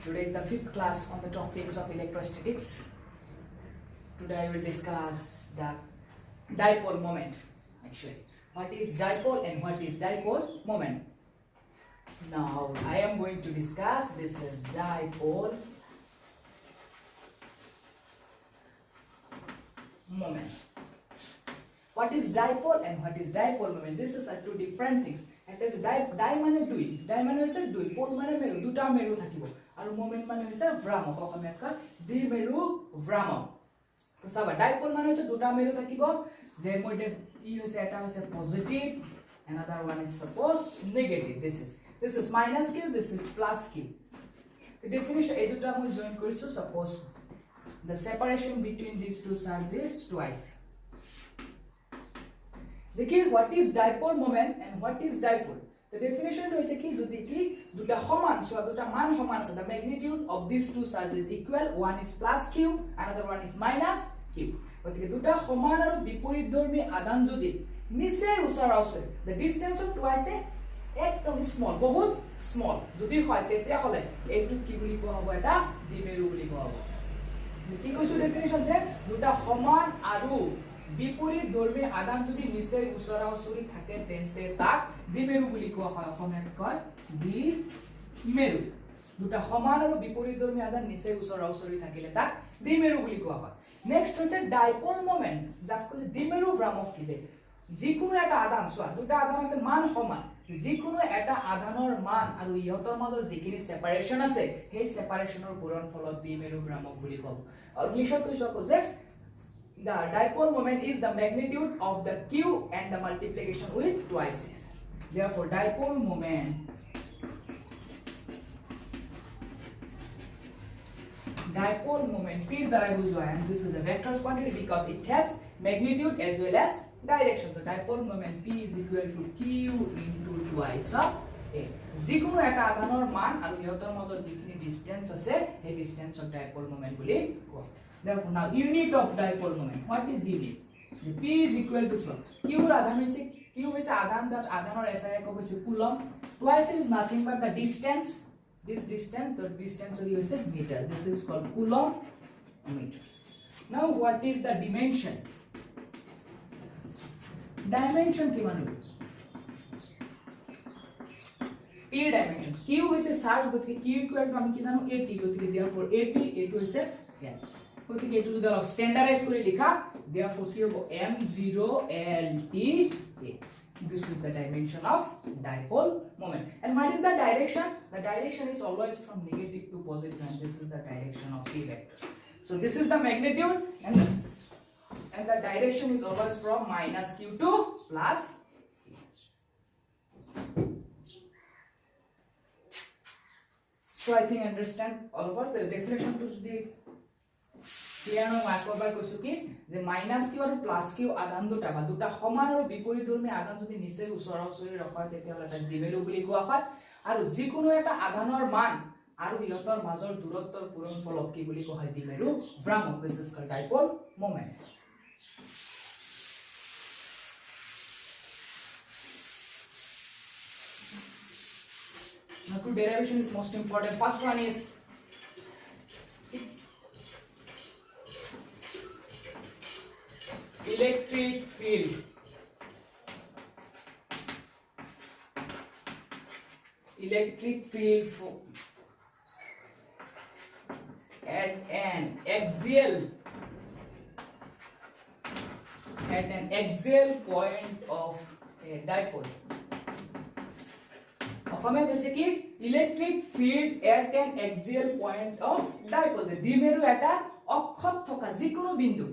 Today is the 5th class on the topics of electrostatics. Today I will discuss the dipole moment. Actually, what is dipole and what is dipole moment? Now I am going to discuss this is dipole moment. What is dipole and what is dipole moment? This is two different things. It is di mane dui, di mane hoise dui, pole mane meru, duta meru thakibo. Aru moment mane hoise vramok, অসমীয়াত কয় দ্বিমেৰু ভ্ৰামক. তো চাবা dipole mane hoise duta meru thakibo, je moide E hoise eta hoise positive, another one is suppose negative. This is minus q, this is plus q. The definition এই দুটা মই join কৰিছো. Suppose the separation between these two charges is twice. What is dipole moment and what is dipole? The definition is duta saman, so duta man saman, so the magnitude of these two charges is equal. One is plus q, another one is minus q. Okay, duta saman aru biporidhormi adan jodi niche usara usare, the distance of twice ekdom small, bahut small jodi hoy tetia hole etu ki boli koa hobo eta dimeru boli koa hobo. Ki koisu definition je duta saman aru বিপরীত ধর্মী আদান যদি নিচে উচৰা উচৰি থাকে তেন্তে তাক দ্বিমেৰু বুলি কোৱা হয়. অসমীয়াত কয় দ্বিমেৰু. দুটা সমান আৰু বিপৰীত ধৰ্মী আদান নিচে উচৰা উচৰি থাকিলে তাক দ্বিমেৰু বুলি কোৱা হয়. নেক্সট হৈছে ডাইপল মোমেন্ট, যাক কৈছে দ্বিমেৰু ভ্ৰামক কি যে যিকোনো এটা আদান চোৱা, দুটা আদান আছে মান সমান, যিকোনো এটা আদানৰ মান আৰু ইহতৰ মাজৰ যিখিনি সেপাৰেশন আছে সেই সেপাৰেশনৰ পূৰণ ফলত দ্বিমেৰু ভ্ৰামক বুলি কব. ইংলিশত কৈছো যে the dipole moment is the magnitude of the q and the multiplication with twice. Therefore dipole moment p দ্বারা বুঝায়, and this is a vectors quantity because it has magnitude as well as direction. So dipole moment p is equal to q into twice of a. যিকোনো এটা আধানৰ মান আৰু ইহতৰ মাজৰ যিখিনি distance আছে সেই ডিসটেন্স অফ dipole moment বুলি কোৱা. Therefore now unit of dipole moment, what is unit? P is equal to q আধান হৈছে q হৈছে আধান, যাত আধানৰ SI একক হৈছে coulomb. Twice is nothing but the distance, this distance, the distance হৈছে meter. This is called coulomb meters. Now what is the dimension? Dimension কিমান হ'ব? P dimension, q হৈছে চার্জ, গতিকে q ইকুয়াল টু আমি কি জানো 80, গতিকে therefore 80 এটো হৈছে n. গতিকে এটো যদি অলপ স্ট্যান্ডার্ডাইজ কৰি লিখা, therefore কি হ'ব m0lt. This is the dimension of dipole moment. And what is the direction? The direction is always from negative to positive, and this is the direction of p vectors. So this is the magnitude, and the direction is always from minus q to plus q. So I think understand all of us the definition to the clear no একবার কৈছো কি যে minus Q আৰু plus Q আদান দুটা বা দুটা সমান আৰু বিপৰীত ধৰ্মী আদান যদি নিচে উচৰা উচৰি ৰখা তেতিয়া হলে তাক দ্বিমেৰু বুলি কোৱা হয়. আৰু যিকোনো এটা আদানৰ মান আৰু ইহতৰ মাজৰ দূৰত্বৰ পূৰণ ফলক কি বুলি কোৱা হয় দ্বিমেৰু ভ্ৰামক. This is called dipole moment. Now, two derivation is most important. First one is electric field. Electric field at an axial point of a dipole. অসমীয়াত হৈছে কি electric field at an axial point of dipole. দ্বিমেৰু এটা অক্ষত থকা যিকোনো বিন্দু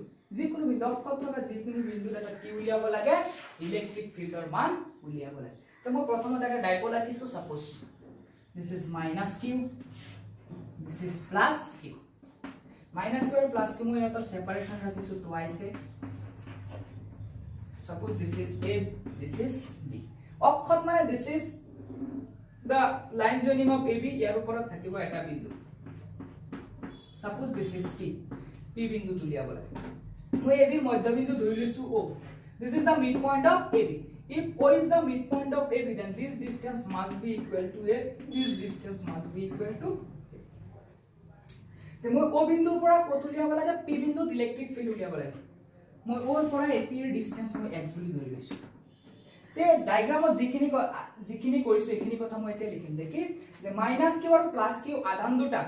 অক্ষত থকা যিকোনো বিন্দুত এটা কি উলিয়াব লাগে ইলেক্ট্ৰিক ফিল্ডৰ মান উলিয়াব লাগে. তো মই প্ৰথমতে এটা ডাইপল আঁকিছো. Suppose this is minus Q, this is plus Q. Minus Q আৰু প্লাস কিউ মই ইয়াৰ সেপাৰেশন ৰাখিছো twice a. Suppose this is a, this is b. অক্ষত মানে this is the line joining of AB ইয়াৰ ওপৰত থাকিব এটা বিন্দু. Suppose this is P. P বিন্দু তুলিয়াব লাগে. মই AB মধ্যবিন্দু ধৰি লৈছো O. This is the midpoint of AB. If O is the midpoint of AB, then this distance must be equal to A. This distance must be equal to A. তে মই O বিন্দুৰ পৰা কত উলিয়াব লাগে P বিন্দুত electric field উলিয়াব লাগে মই O ৰ পৰা AP ৰ ডিসটেন্স মই x বুলি ধৰি লৈছো তে ডায়াগ্ৰামত যিখিনি কৰিছো এইখিনি কথা মই এতিয়া লিখিম যে কি যে মাইনাস q আৰু প্লাস q আধান দুটা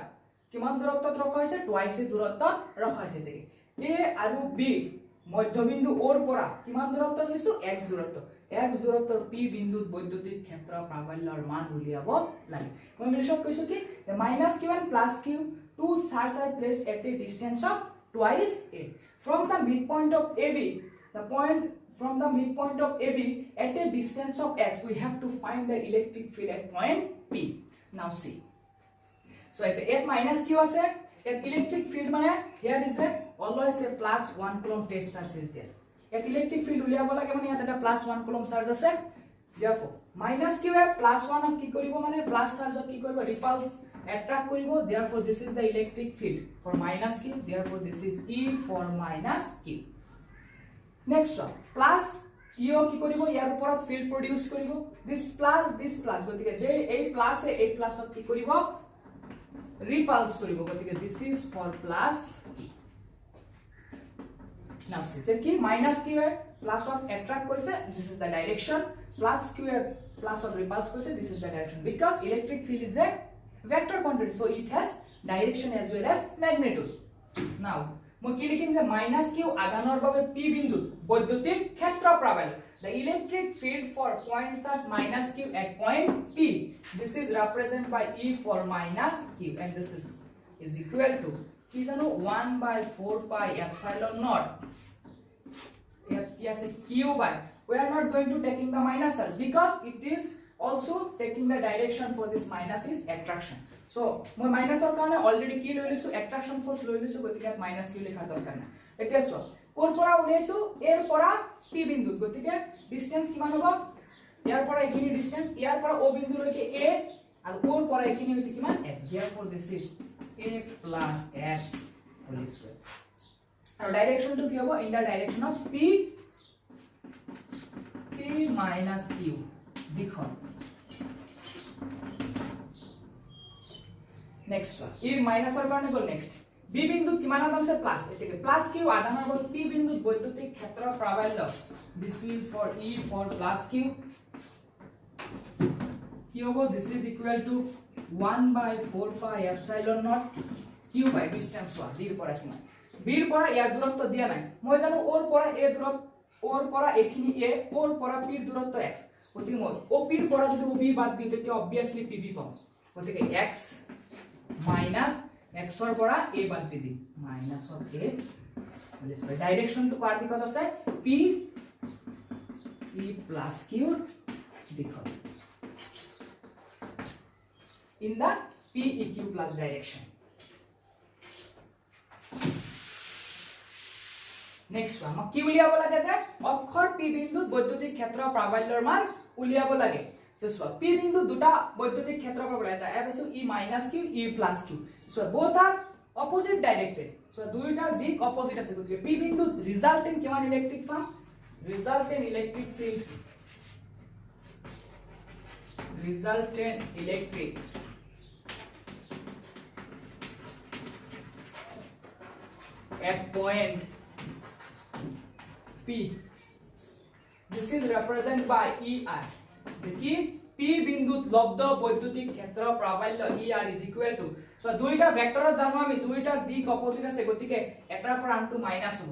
কিমান দূৰত্বত ৰখা হৈছে টুৱাইস দূৰত্বত ৰখা হৈছে দেখি A আৰু B মধ্যবিন্দু O ৰ পৰা কিমান দূৰত্বত লৈছো x দূৰত্ব x দূৰত্বৰ P বিন্দুত বৈদ্যুতিক ক্ষেত্ৰ প্ৰাবল্যৰ মান উলিয়াব লাগে মই ইংলিছত কৈছো কি minus q and plus q two stars are placed at a distance of twice a from the midpoint of AB from the midpoint of AB at a distance of x we have to find the electric field at point P now see so at minus q ase at electric field mane here is a always a plus 1 coulomb test charge is there at electric field uliabo lage mane yat eta plus 1 coulomb charge ase therefore minus q e plus 1 ok ki koribo mane plus charge ok ki koribo repulse attract koribo therefore this is the electric field for minus q therefore this is E for minus q next one plus io ki koribo yar uporot field produce koribo this plus gotike je ei plus ok ki koribo repulse koribo gotike this is for plus e now see je ki minus q e plus of attract korise this is the direction plus q e plus of repulse korise this is the direction because electric field is a vector quantity so it has direction as well as magnitude now মই কি লিখিম যে minus q আধানৰ বাবে p বিন্দুত বৈদ্যুতিক ক্ষেত্ৰ প্ৰাবল্য the electric field for point charge minus q at point P this is represented by E for minus q and this is equal to কি জানো 1/4 pi epsilon naught yes q by we are not going to taking the minus charge because it is also taking the direction for this minus is attraction so মই মাইনাসৰ কাৰণে already কি লৈ লৈছো attraction force লৈ লৈছো গতিকে minus q লিখাৰ দৰকাৰ নাই এতিয়া চোৱা কোৰ পৰা উলিয়াইছো এৰ পৰা p বিন্দুত গতিকে ডিসটেন্স কিমান হ'ব ইয়াৰ পৰা এইখিনি ডিসটেন্স ইয়াৰ পৰা o বিন্দু লৈকে a আৰু ওৰ পৰা এইখিনি হৈছে কিমান x therefore this is a plus x whole square আৰু ডাইৰেকশনটো কি হ'ব in the direction of p minus q দিখন next one e minus or কাৰণে গল next b বিন্দুত কিমান আধান আছে প্লাস এটাকে প্লাস q আধানৰ গল p বিন্দুত বৈদ্যুতিক ক্ষেত্ৰ প্ৰাবল্য this will for e for plus q কি হ'ব this is equal to 1/4 pi epsilon naught q by distance 1 b ৰ পৰা কিমান b ৰ পৰা ইয়াৰ দূৰত্ব দিয়া নাই মই জানো ওৰ পৰা a দূৰত্ব ওৰ পৰা এখিনি a ওৰ পৰা p ৰ দূৰত্ব x গতিকে মই op ৰ পৰা যদি ob বাদ দিও তেতিয়া obviously pb পাম গতিকে x minus x or পৰা a বাদ দি দিম minus of a this way direction to কাৰ দিকত আছে p plus q দিকত in the PEQ plus direction next one কি উলিয়াব লাগে যে অক্ষৰ p বিন্দুত বৈদ্যুতিক ক্ষেত্ৰ প্ৰাবল্যৰ মান উলিয়াব লাগে so p বিন্দু দুটা বৈদ্যুতিক ক্ষেত্ৰ প্ৰাবল্য আছে এ পাইছো e minus q e plus q so both are opposite directed so দুইটাৰ দিক opposite আছে গতিকে p বিন্দুত resultant কিমান electric form resultant electric field resultant electric at point P this is represented by ER যে কি P বিন্দুত লব্ধ বৈদ্যুতিক ক্ষেত্ৰ প্ৰাবল্য ER is equal to so দুইটা ভেক্টৰত জানো আমি দুইটাৰ দিক অপোজিট আছে গতিকে এটাৰ পৰা আনটো মাইনাস হ'ব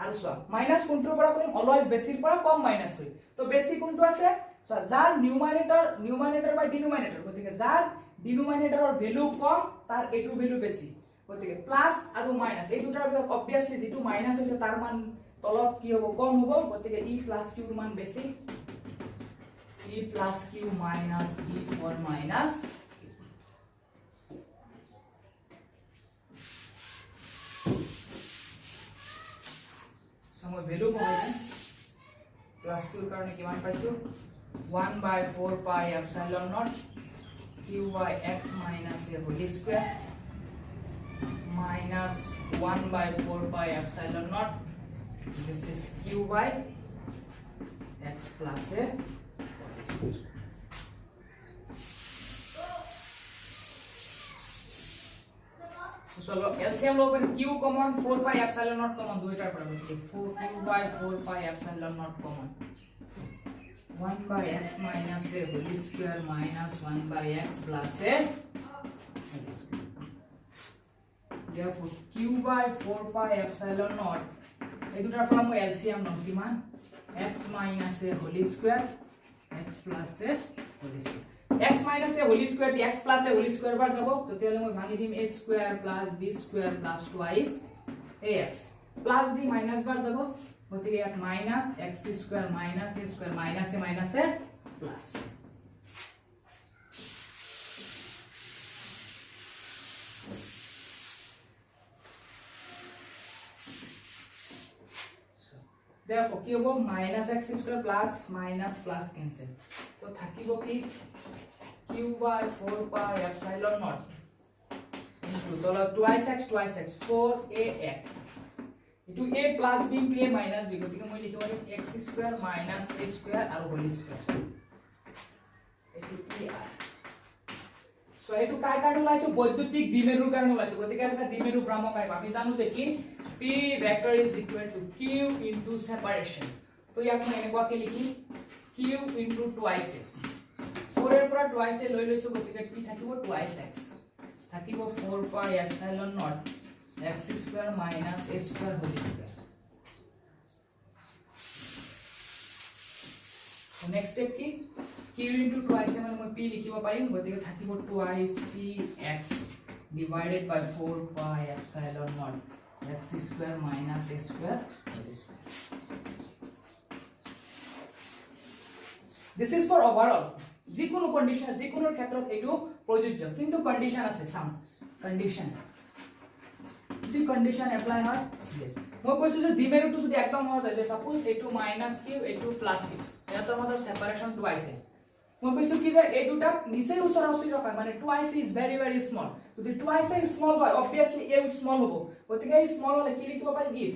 আৰু চোৱা মাইনাস কোনটোৰ পৰা কৰিম অলৱেজ বেছিৰ পৰা কম মাইনাস কৰিম তো বেছি কোনটো আছে so যাৰ নিউমাৰেটৰ বাই ডিনোমিনেটৰ গতিকে যাৰ ডিনোমিনেটৰৰ ভ্যালু কম তাৰ এটো ভ্যালু বেছি গতিকে প্লাস আৰু মাইনাস এই দুটাৰ ভিতৰত obviously যেটো মাইনাস হৈছে তাৰ মান তলত কি হ'ব কম হ'ব গতিকে e plus q ৰ মান বেছি e plus q minus e for minus সময় ভ্যালু পাইছো plus q ৰ কাৰণে কিমান পাইছো 1/4 pi epsilon naught q by x minus a whole square minus 1/4 pi epsilon naught this is q by x plus a চলো LCM লব পাৰি q common 4 pi epsilon not common দুইটাৰ পৰা গতিকে 4q/4 pi epsilon not common 1 by x minus a whole square minus 1 by x plus a whole square. Therefore q/4 pi epsilon naught এই দুটাৰ পৰা মই এলসিএম লম কিমান x minus a whole square x plus a whole square x minus a whole square the x plus a whole square বাৰ যাব তেতিয়ালে মই ভাঙি দিম a square plus b square plus twice ax plus the minus বাৰ যাব গতিকে ইয়াত minus x square minus a square minus a plus therefore কি হ'ব minus x square plus minus plus cancel তো থাকিব কি q/4 pi epsilon naught into তলত twice x 4ax ইটো a plus b into a minus b গতিকে মই লিখিব পাৰিম x square minus a square আৰু whole square এটো er সো এটো কাই কাৰনে ওলাইছো বৈদ্যুতিক দ্বিমেৰুৰ কাৰণে ওলাইছো গতিকে এটা দ্বিমেৰু ভ্ৰামক আই আমি জানো যে কি p vector is equal to q into separation তো ইয়াক মই এনেকুৱাকে লিখি q into twice a 4 এৰ পৰা twice a লৈ লৈছো গতিকে p থাকিব twice x থাকিব 4 pi epsilon naught x square minus a square whole square so next step কি q into twice a মানে মই p লিখিব পাৰিম গতিকে থাকিব twice p x divided by 4 pi epsilon naught x square minus a square whole square this is for overall যিকোনো condition যিকোনো ক্ষেত্ৰত এটো প্ৰযোজ্য কিন্তু কন্ডিশন আছে সাম কন্ডিশন যদি কন্ডিশন এপ্লাই হয় মই কৈছো যে দ্বিমেৰুটো যদি একদম সহজ হয় যে সাপোজ এটো মাইনাস q এটো প্লাস q ইয়াতৰ মাজৰ সেপাৰেশন টুৱাইস মই কৈছো কি যে এই দুটা নিচে উচৰাউচি ৰখা মানে twice is very very small যদি টুৱাইস ইজ স্মল হয় obviously a স্মল হ'ব গতিকে এই স্মল হলে কি লিখিব পাৰি if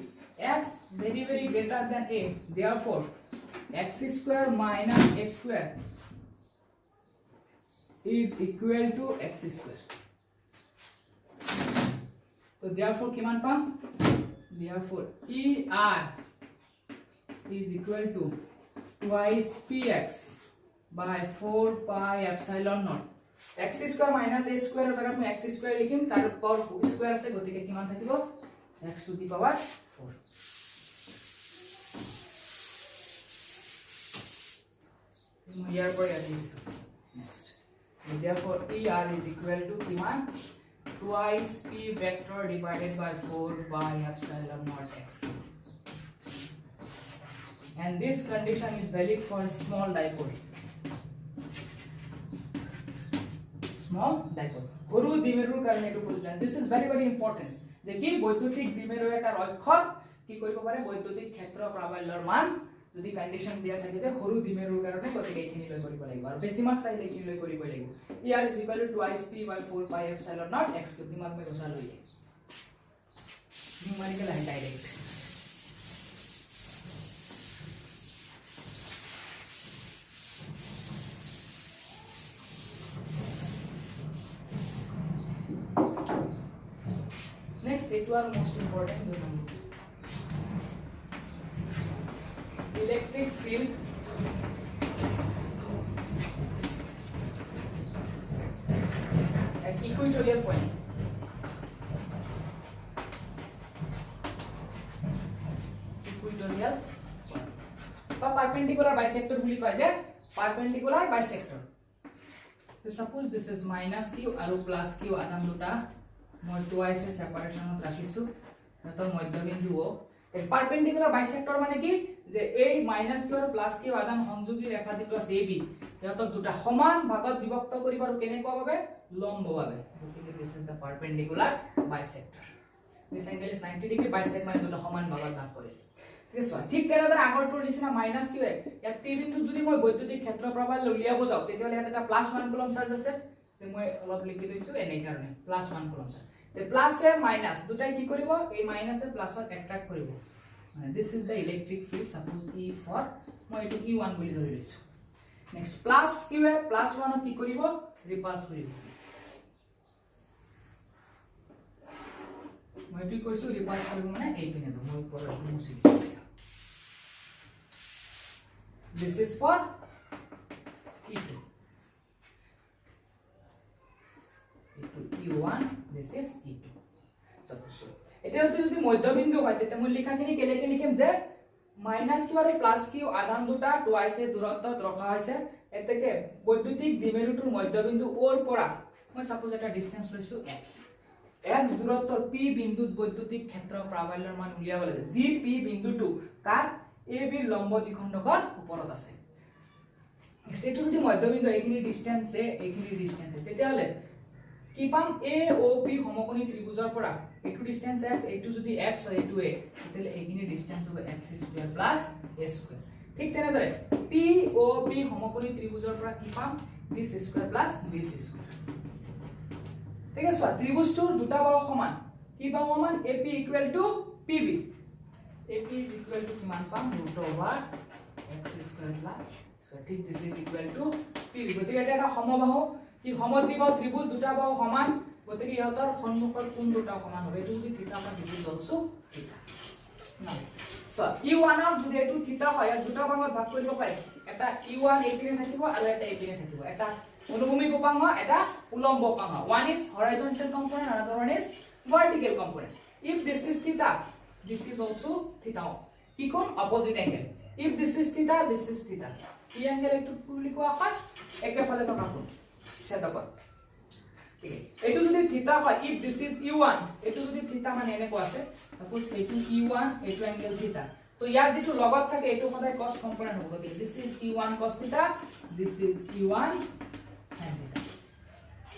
x very very greater than a therefore x square minus a square is equal to x square so therefore kiman pam therefore er is equal to twice px by 4 pi epsilon naught x square minus a square জায়গাত মই x square লিখিম তাৰ উপর square আছে গতিকে কিমান থাকিব x to the power 4 মই ইয়াৰ পৰা আনি দিছো next therefore er is equal to kiman twice p vector divided by 4 by epsilon naught x and this condition is valid for small dipole সৰু দ্বিমেৰুৰ কাৰণে এটো প্ৰয়োজন this is very very important যে কি বৈদ্যুতিক দ্বিমেৰুৰ এটা ৰক্ষক কি কৰিব পাৰে বৈদ্যুতিক ক্ষেত্ৰ প্ৰাবল্যৰ মান যদি কন্ডিশন দিয়া থাকে যে সৰু দ্বিমেৰুৰ কাৰণে গতিকে এইখিনি লৈ কৰিব লাগিব আৰু বেছি মাৰ্ক চাইলে এইখিনি লৈ কৰিব লাগিব er is equal to twice p by 4 pi epsilon naught x cube দিমাগ মে গসা লইয়ে নিউমেৰিকেল আই direct next it was most important to know electric field at equatorial point বা perpendicular bisector বুলি কয় যে perpendicular bisector so suppose this is minus q আৰু plus q আদান দুটা মই twice সেপাৰেশনত ৰাখিছো তো মধ্যবিন্দু ও পাৰপেন্ডিকুলাৰ বাইসেক্টৰ মানে কি যে এই মাইনাস q আৰু প্লাস q আদান সংযোগী ৰেখাটো আছে ab ইহঁতক দুটা সমান ভাগত বিভক্ত কৰিব আৰু কেনেকুৱা ভাবে লম্বভাৱে গতিকে this is the perpendicular bisector this angle is 90 degree bisect মানে দুটা সমান ভাগত ভাগ কৰিছে ঠিক আছে ঠিক তেনেদৰে আগৰটোৰ নিচিনা মাইনাস q ইয়াত t বিন্দু যদি মই বৈদ্যুতিক ক্ষেত্ৰ প্ৰবাহ উলিয়াব যাও তেতিয়ালে এটা প্লাস 1 কুলম চাৰ্জ আছে যে মই অলপ লিখি দিছো এনে কাৰণে plus 1 coulomb charge the plus and minus দুটাই কি কৰিব এই মাইনাস এ প্লাস 1 অ্যাট্ৰাক্ট কৰিব মানে this is the electric field suppose e for মই এটো e1 বুলি ধৰি লৈছো next plus q এ plus 1 কি কৰিব ৰিপালস কৰিব মই কি কৰিছো ৰিভাৰ্স কৰিব মানে এই পিনে যাম মই পৰা মুছি দিছো this is for e2 e1 this is e2 suppose এটা যদি মধ্যবিন্দু হয় তেতে মই লিখাখিনি কেলেকে লিখিম যে মাইনাস কিউ আৰু প্লাস কিউ আধান দুটা টুৱাইছে দূৰত্বত ৰখা হৈছে এতেকে বৈদ্যুতিক দ্বিমেৰুটোৰ মধ্যবিন্দু ওৰ পৰা মই সাপোজ এটা ডিসটেন্স লৈছো x x দূৰত্বৰ p বিন্দুত বৈদ্যুতিক ক্ষেত্ৰ প্ৰাবল্যৰ মান উলিয়াব লাগে যি p বিন্দুটো কাৰ a b লম্ব দ্বিখণ্ডকৰ ওপৰত আছে এটো যদি মধ্যবিন্দু এইখিনি ডিসটেন্স a এইখিনি ডিসটেন্স তেতিয়া হলে কি পাম a o p সমকোণী ত্ৰিভুজৰ পৰা এটো ডিসটেন্স x এটো যদি x হয় এটো a তেলে এইখিনি ডিসটেন্স হবে x² + a² ঠিক তেনেদৰে p o p সমকোণী ত্ৰিভুজৰ পৰা কি পাম this² + this²। ঠিক আছে ত্ৰিভুজটোৰ দুটা বাহু সমান কি পাম সমান ap = pb ap = কিমান পাম √x² + ঠিক this is equal to pb গতিকে এটা সমবাহু কি সমদ্বিবাহু ত্ৰিভুজ দুটা বাহু সমান গতিকে ইহতৰ সন্মুখৰ কোণ দুটা সমান হবে এটো যদি থিতা বা দিস ইজ অলসো থিতা না সো e1 অফ যদি এটো থিতা হয় দুটা ভাগত ভাগ কৰিব পাৰি এটা e1 এইপিনে থাকিব আৰু এটা এইপিনে থাকিব এটা অনুভূমিক উপাংগ এটা উলম্ব উপাংগ one is horizontal component another one is vertical component if this is theta this is also theta কি কোণ opposite angle if this is theta এই angle একটু বুলি কোৱা হয় একেফালে থকা কোণ সেটা ঠিক আছে এটো যদি থিতা হয় if this is e1 এটো যদি থিতা মানে এনে কোৱা আছে সাপোজ এটো e1 এটো অ্যাঙ্গেল থিতা তো ইয়াৰ যেটো লগত থাকে এটো সদায় cos কম্পোনেন্ট হ'ব গতিকে this is e1 cos theta this is e1 sin থিতা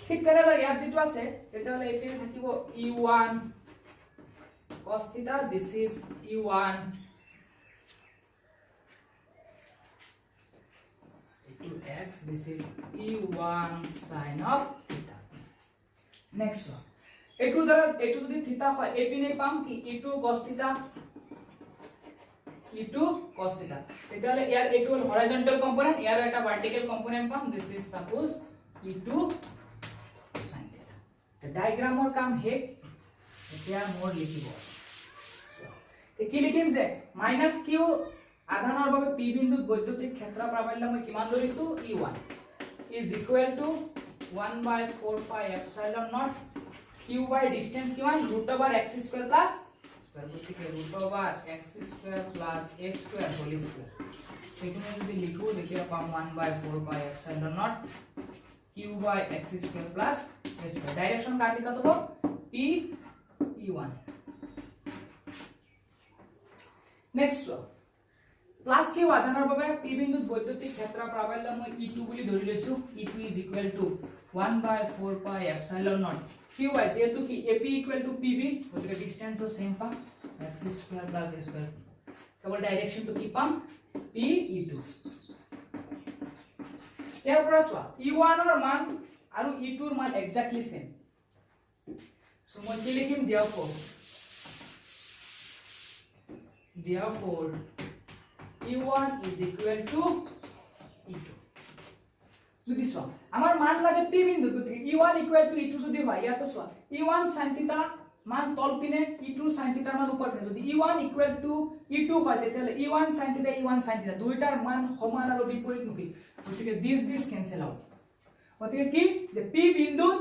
ঠিক তেনেদৰে ইয়াৰ যেটো আছে তেতিয়াহলে এইপিনে থাকিব e1 cos theta this is e1 x this is e1 sin of theta next one এটু দ্বারা এটু যদি থিতা হয় এপিনে পাম কি e2 cos theta তেতিয়া হলে ইয়াৰ এটু হৰাইজন্টাল কম্পোনেন্ট ইয়াৰ এটা ভাৰ্টিক্যাল কম্পোনেন্ট পাম this is suppose e2 sin theta the diagramৰ কাম হে এতিয়া মোৰ লিখিব তে কি লিখিম যে -q আধানৰ বাবে p বিন্দুত বৈদ্যুতিক ক্ষেত্ৰ প্ৰাবল্য মই কিমান লৈছো e1 is equal to 1/4 pi epsilon naught q by distance কিমান √x² plus square গতিকে √x² plus a² whole square এখানে যদি লিখো দেখিয়া পাম 1/4 pi epsilon naught q by x² plus a² direction কাটি কত হবে p e1 next plus Q আধানৰ বাবে p বিন্দুত বৈদ্যুতিক ক্ষেত্ৰ প্ৰাবল্য মই e2 বুলি ধৰি লৈছো e2 is equal to 1/4 pi epsilon naught q by যেহেতু কি ap equal to pb গতিকে ডিসটেন্সও সেম পাম x² plus a² কেৱল ডাইৰেকশন তো কি পাম p e2 ইয়াৰ পৰা চোৱা e1 ৰ মান আৰু e2 ৰ মান এক্স্যাক্টলি সেম সো মই কি লিখিম therefore e1 is equal to e2 যদি সো আমার মান লাগে p বিন্দু গতিকে e1 equal to e2 যদি হয় ইয়াতো সো e1 sin θ মান তলপিনে e2 sin θ মান উপৰপিনে যদি e1 equal to e2 হয় তেতিয়ালে e1 sin θ দুইটাৰ মান সমান আৰু বিপৰীতমুখী গতিকে this cancel out গতিকে কি যে p বিন্দুত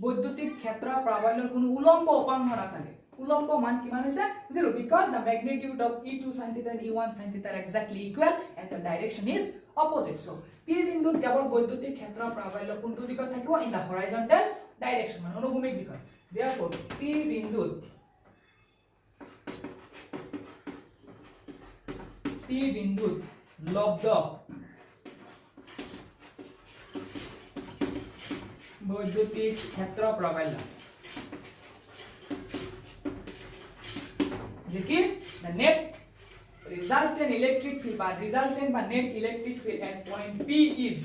বৈদ্যুতিক ক্ষেত্ৰ প্ৰাবল্যৰ কোনো উলম্ব উপাংগ নাথাকে উলম্ব মান কিমান হৈছে 0 because the magnitude of e2 sin θ and e1 sin θ are exactly equal and the direction is opposite so p বিন্দুত কেৱল বৈদ্যুতিক ক্ষেত্ৰ প্ৰাবল্য কোনটো দিশত থাকিব in the horizontal direction মানে অনুভূমিক দিশত therefore p বিন্দুত লব্ধ বৈদ্যুতিক ক্ষেত্ৰ প্ৰাবল্য देखिए the net resultant electric field বা resultant বা net electric field at point p is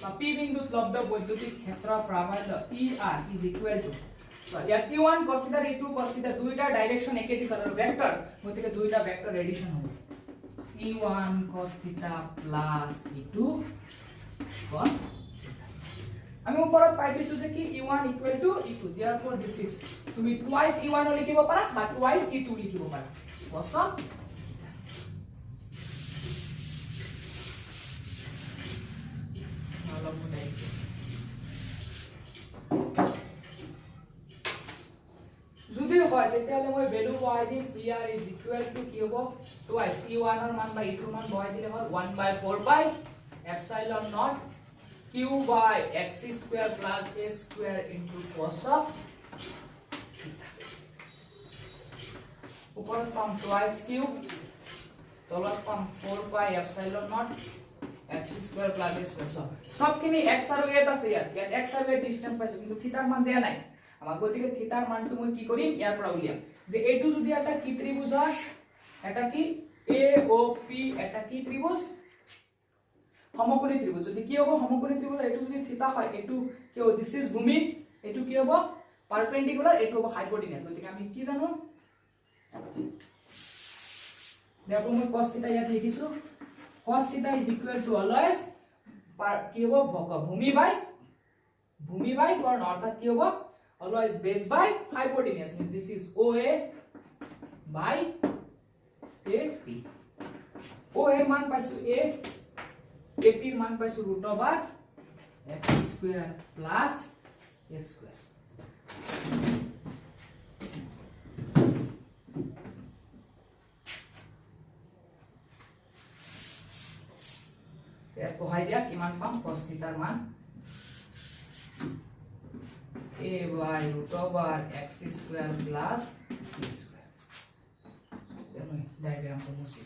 বা p বিন্দুত লব্ধ বৈদ্যুতিক ক্ষেত্ৰ প্ৰাবল্য er is equal to so ইয়াত e1 cos θ e2 cos θ দুইটা ডাইরেকশন একে দিশৰ ভেক্টৰ গতিকে দুইটা ভেক্টৰ এডিশন হ'ব e1 cos θ plus e2 cos θ আমি ওপৰত পাই দিছো যে কি e1 equal to e2 therefore this is তুমি twice e1 ও লিখিব পাৰা বা twice e2 লিখিব পাৰা cos of যদি হয় তেতিয়াহলে মই ভ্যালু y দিম er is equal to কি হ'ব twice e1 ৰ মান বা e2 ৰ মান বহাই দিলে হ'ল 1/4 pi epsilon naught q by x square plus a square into cos of ওপৰত পাম twice q তলত পাম 4 pi epsilon naught x square plus a square সবখিনি x আৰু a আছে ইয়াত x আৰু a ডিসটেন্স পাইছো কিন্তু থিটাৰ মান দিয়া নাই আমাৰ গতিকে থিটাৰ মানটো মই কি কৰিম ইয়াৰ পৰা উলিয়াম যে এটো যদি এটা কি ত্ৰিভুজ হয় এটা কি AOP এটা কি ত্ৰিভুজ সমকোণী ত্ৰিভুজ যদি কি হ'ব সমকোণী ত্ৰিভুজ এটো যদি থিটা হয় এটো কি হ'ব দিস ইজ ভূমি এটো কি হ'ব পারপেন্ডিকুলার এটো হ'ব হাইপোটেনিয়াস গতিকে আমি কি জানো দেখো মই cos থিটা ইয়াত লিখিছো cos থিটা is equal to always কি হ'ব ভূমি বাই কর্ণ অর্থাৎ কি হ'ব always base by hypotenuse means this is OA by AP OA এর মান পাইছো A AP এর মান পাইছো √x square plus a square এর কোহাই দিয়া কি মান পাম cos থিটার মান a by √x square plus b square then diagram ko musi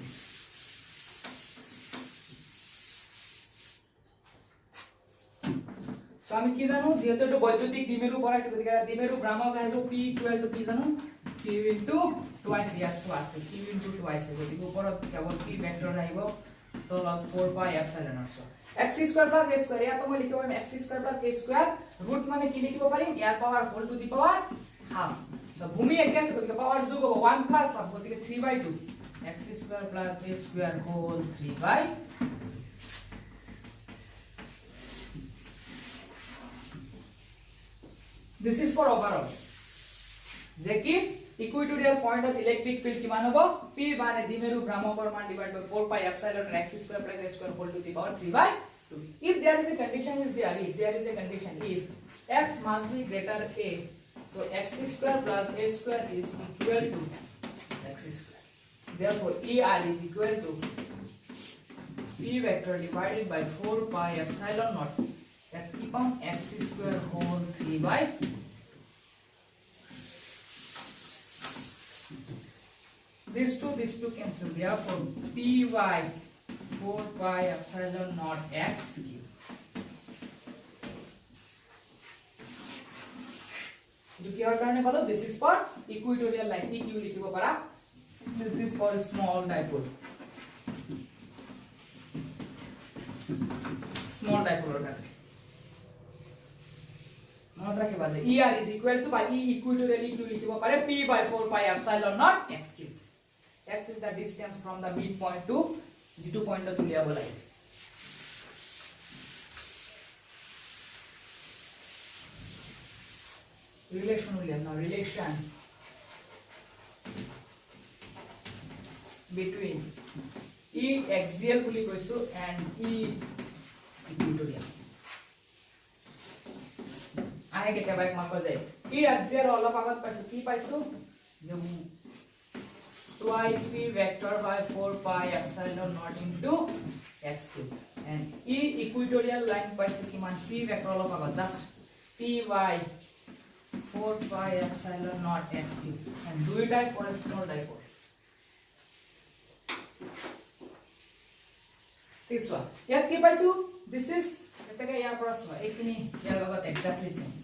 so আমি কি জানো যেহেতু এটা বৈদ্যুতিক দ্বিমেরু পড়াইছে গতিকে দ্বিমেরু ভ্রামক আহিব p equal to কি জানো q into twice ইয়াত সো আছে q into twice গতিকে ওপৰত কেৱল p ভেক্টৰ আহিব তলত 4 pi epsilon naught x square plus a square ইয়াত মই লিখিব পাৰিম x square plus a square root মানে কি লিখিব পাৰিম ইয়াৰ power whole to the power half so ভূমি একে আছে গতিকে পাৱাৰ যোগ হ'ব 1 plus হাফ গতিকে 3/2 x square plus a square whole 3/2 this is for overall যে কি equatorial point of electric field কিমান হ'ব p মানে দ্বিমেরু ভ্ৰামকৰ মান divide by 4 pi epsilon x square plus a square whole to the power 3/2 if there is a condition if x must be greater a so x square plus a square is equal to x square therefore er is equal to p vector divided by 4 pi epsilon naught that keep on x square whole 3/2 these two cancel therefore p by 4 pi epsilon naught x cube जो किहर कारणे कलो this is for equatorial line eq लिखिब पारा this is for small dipole ओटा মনত ৰাখিবা যে er is equal to by e equatorial eq লিখিব পাৰে p by 4 pi epsilon naught x cube x is the distance from the midpoint to g2 point to উলিয়াব লাগে relation উলিয়াম now relation between e axial বুলি কৈছো and e equatorial আহে কেতিয়াবা এক মাৰ্ক যায় e axial অলপ আগত পাইছো কি পাইছো যে twice p vector by 4 pi epsilon naught into x cube and e equatorial line paise kiman p vector olop ago just p by 4 pi epsilon naught x cube and do it for a small dipole this one yat ki paisu this is etake ya prashno ekini yar logot exactly same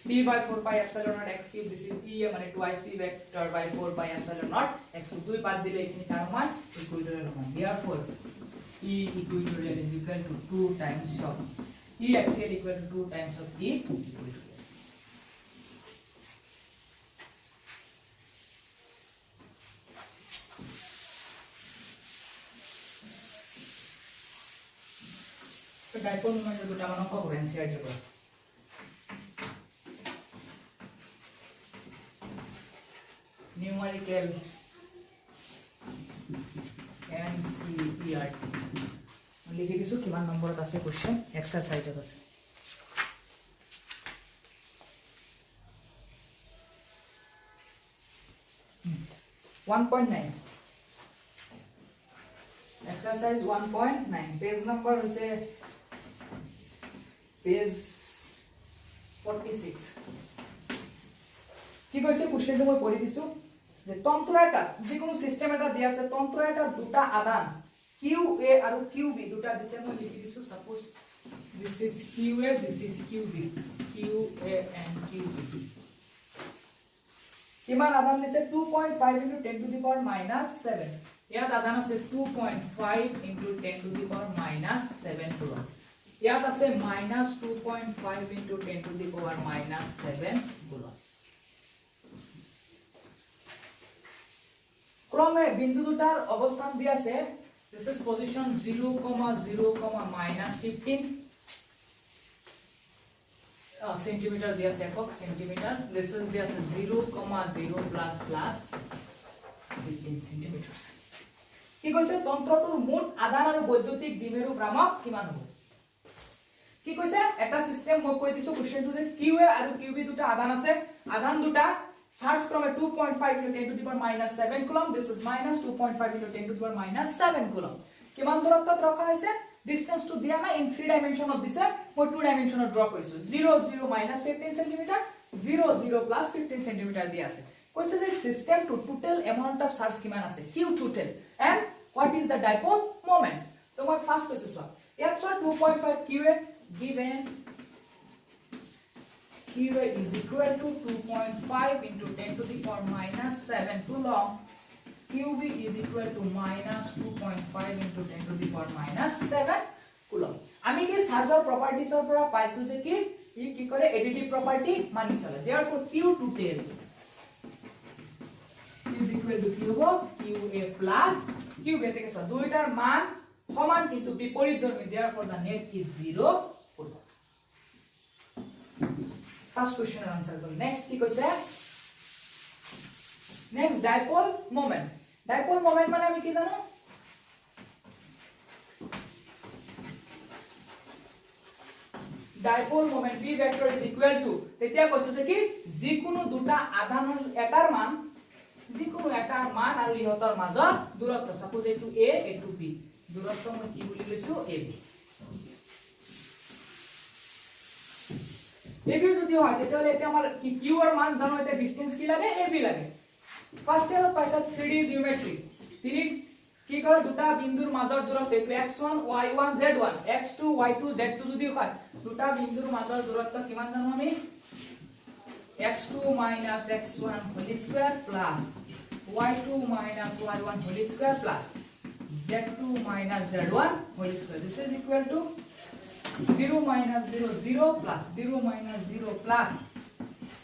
p by 4 pi epsilon naught x cube this is p মানে twice p vector by 4 pi epsilon naught x cube দুই পাত দিলে এখানে তার মান equatorial মান therefore e equatorial is equal to 2 times of e axial equal to 2 times of e equatorial dipole moment দুটা মান অংক হ'ব এনসিআরটি পৰা numerical NCERT লিখি দিছো কিমান নম্বৰত আছে কোশ্চেন এক্সাৰসাইজত আছে 1.9 exercise 1.9 page number is page 46 কি কৈছে কোশ্চেনটো মই পঢ়ি দিছো যে তন্ত্র এটা যে কোনো সিস্টেম এটা দিয়া আছে তন্ত্র এটা দুটা আদান QA আৰু QB দুটা দিছে মই লিখি দিছো suppose this is QA this is QB QA and QB কিমান আদান দিছে 2.5 into 10 to the power minus 7 ইয়াত আদান আছে 2.5 into 10 to the power minus 7 coulomb ইয়াত আছে minus 2.5 into 10 to the power minus 7 coulomb ক্রমে বিন্দু দুটার অবস্থান দিয়া আছে this is position 0, 0, minus 15 centimeter দিয়া আছে একক সেন্টিমিটার this is দিয়া আছে 0, 0 plus 15 centimeters কি কৈছে তন্ত্ৰটোৰ মুঠ আধান আৰু বৈদ্যুতিক দ্বিমেৰু ভ্ৰামক কিমান হ'ব কি কৈছে এটা সিস্টেম মই কৈ দিছো কোশ্চেনটো যে QA আৰু QB দুটা আধান আছে আধান দুটা চার্জ ক্রমে 2.5 into 10 to the power minus 7 coulomb this is minus 2.5 into 10 to the power minus 7 coulomb কিমান দূৰত্বত ৰখা হৈছে ডিসটেন্স টু দিয়া না ইন 3 ডাইমেনশনত দিছে মই 2 ডাইমেনশনত ড্ৰ কৰিছো 0 0 minus 15 cm 0 0 plus 15 cm দিয়া আছে কৈছে যে system to total amount of charge কিমান আছে q total and what is the dipole moment তো মই ফার্স্ট কৈছো সো ইয়াত so 2.5 qa given QA is equal to 2.5 into 10 to the power minus 7 coulomb. QB is equal to minus 2.5 into 10 to the power minus 7 coulomb. আমি কি চাৰ্জৰ প্ৰপাৰ্টিছৰ পৰা পাইছো যে কি ই কি কৰে এডিটিভ প্ৰপাৰ্টি মানি চলে therefore q total is equal to qa plus qb থেকে সো দুইটাৰ মান সমান কিন্তু বিপৰীতধৰ্মী therefore the net is 0 coulomb. First question and answer to next কি কৈছে next dipole moment মানে আমি কি জানো dipole moment v vector is equal to তেতিয়া কৈছো যে কি যিকোনো দুটা আধানৰ এটাৰ মান আৰু ইহতৰ মাজৰ দূৰত্ব সাপোজ এটো a এটো b দূৰত্ব মই কি বুলি লৈছো ab ab যদি হয় তেতিয়ালে এটা আমাৰ কি q এর মান জানো এটা ডিসটেন্স কি লাগে ab লাগে ফার্স্ট এর পাইছা 3D জিওমেট্রি তিনি কি কৰে দুটা বিন্দুৰ মাজৰ দূৰত্ব এটো x1 y1 z1 x2 y2 z2 যদি হয় দুটা বিন্দুৰ মাজৰ দূৰত্ব কিমান জানো আমি x2 - x1 whole square plus y2 - y1 whole square plus z2 - z1 whole square this is equal to 0 - 0 0 plus 0 - 0 plus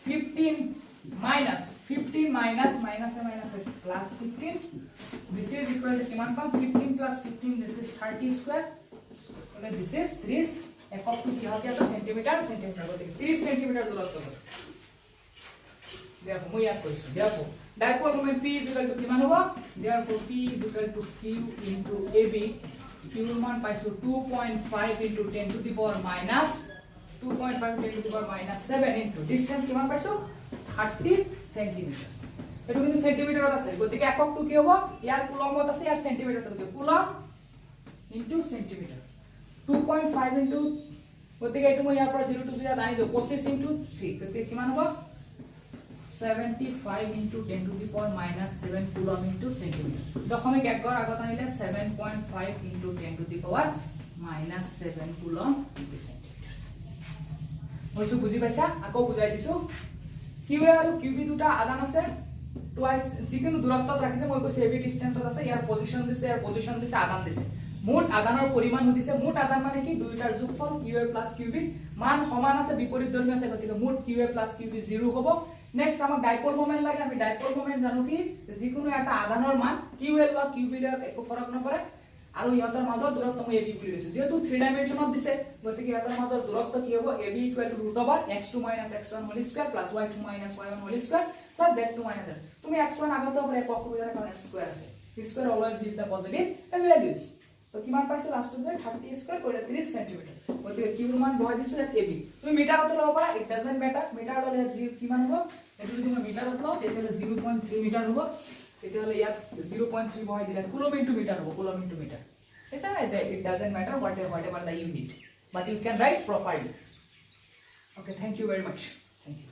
15 minus plus 15 this is equal to kiman pam 15 plus 15 this is 30 square so this is 30 eকক to কি হবে এটা centimetre গতি 30 centimetre দূরত্ব আছে therefore মই ইয়াত কৈছো therefore dipole moment p is equal to কিমান হ'ব therefore p is equal to q into ab q এর মান পাইছো 2.5 into 10 to the power minus 2.5 10 to the power minus 7 into distance কিমান পাইছো 30 সেন্টিমিটার এটো কিন্তু সেন্টিমিটাৰত আছে গতিকে একক টু কি হ'ব ইয়াৰ কুলম্বত আছে ইয়াৰ সেন্টিমিটাৰত আছে কুলম্ব ইনটু সেন্টিমিটাৰ 2.5 ইনটু গতিকে এটো মই ইয়াৰ পৰা 0 টু 0 আনি দিও 25 ইনটু 3 গতিকে কিমান হ'ব 75 into 10 to the power minus 7 coulomb into centimeter দশমিক একৰ আগত আনিলে 7.5 into 10 to the power minus 7 coulomb into centimeters মইছো বুজি পাইছা আকৌ বুজাই দিছো QA আৰু QB দুটা আদান আছে টুৱাইস যিকোনো দূৰত্বত ৰাখিছে মই কৈছো এবি ডিসটেন্সত আছে ইয়াৰ পজিশন দিছে আদান দিছে মুঠ আদানৰ পৰিমাণ দিছে মুঠ আদান মানে কি দুইটাৰ যোগফল QA plus QB মান সমান আছে বিপৰীতধৰ্মী আছে গতিকে মুঠ QA plus QB 0 হ'ব নেক্সট আমাক ডাইপোল মোমেন্ট লাগে আমি ডাইপোল মোমেন্ট জানো কি যিকোনো এটা আধানৰ মান QL বা QB এৰ একো ফৰক নপৰে আৰু ইহঁতৰ মাজৰ দূৰত্ব মই ab বুলি লৈছো যেহেতু 3 ডাইমেনশনত দিছে গতিকে ইহঁতৰ মাজৰ দূৰত্ব কি হ'ব ab √(x2 - x1 whole square + y2 - y1 whole square + z2 - z তুমি x1 আগত পৰা এক অসুবিধা কাৰণ x স্কয়াৰ আছে স্কয়াৰ অলৱেজ গিভ দা পজিটিভ ভ্যালুজ তো কিমান পাইছো লাষ্টত 30 স্কয়াৰ কৰিলে 30 সেন্টিমিটাৰ গতিকে কিউৰ মান বহাই দিছো ইয়াত ab তুমি মিটাৰত ল'ব পাৰা ইট ডাজন্ট মেটাৰ মিটাৰ ল'লে জি কিমান হ'ব এটো যদি মই মিটাৰত লওঁ তেতিয়ালে 0.3 মিটাৰ হ'ব তেতিয়ালে ইয়াত 0.3 বহাই দিলে কুলম ইনটু মিটাৰ হ'ব coulomb into metre It's not as it doesn't matter whatever the unit, but you can write properly. Okay, thank you very much. Thank you.